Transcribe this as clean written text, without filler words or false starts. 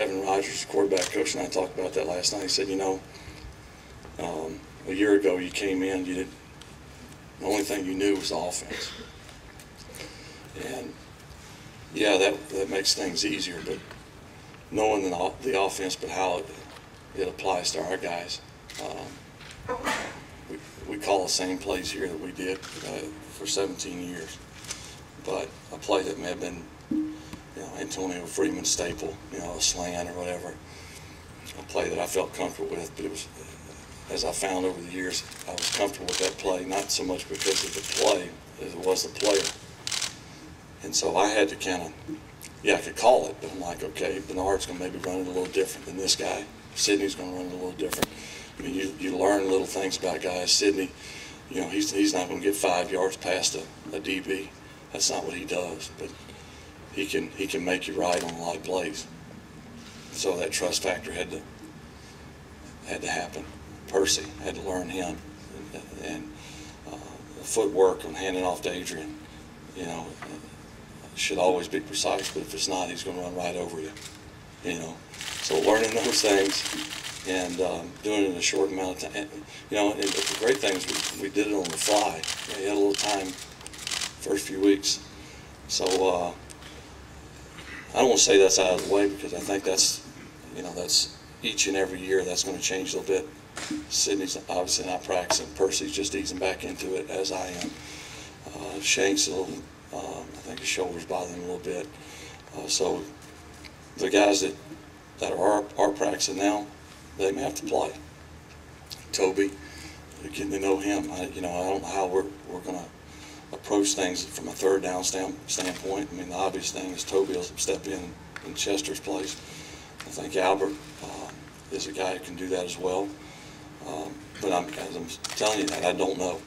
Kevin Rogers, quarterback coach, and I talked about that last night. He said, a year ago you came in, the only thing you knew was offense. And yeah, that makes things easier, but knowing the offense, but how it applies to our guys. We call the same plays here that we did for 17 years. But a play that may have been, Antonio Freeman staple, a slant or whatever, a play that I felt comfortable with. But it was, as I found over the years, I was comfortable with that play, not so much because of the play as it was the player. And so I had to kind of, I could call it, but I'm like, okay, Bernard's going to maybe run it a little different than this guy. Sidney's going to run it a little different. I mean, you learn little things about guys. Sidney, he's not going to get 5 yards past a DB. That's not what he does, but he can make you right on a lot of plays. So that trust factor had to happen. Percy had to learn him, and the footwork on handing off to Adrian, should always be precise, but if it's not, he's going to run right over you. So learning those things and doing it in a short amount of time. And the great thing is we did it on the fly. You had a little time first few weeks. So I don't want to say that's out of the way, because I think that's each and every year that's going to change a little bit. Sidney's obviously not practicing. Percy's just easing back into it, as I am. Shank's a little, I think his shoulder's bothering him a little bit. So the guys that are practicing now, they may have to play. Toby, getting to know him. I don't know how we're going to approach things from a third down standpoint. I mean, the obvious thing is Toby will step in Chester's place. I think Albert is a guy who can do that as well. But as I'm telling you that, I don't know.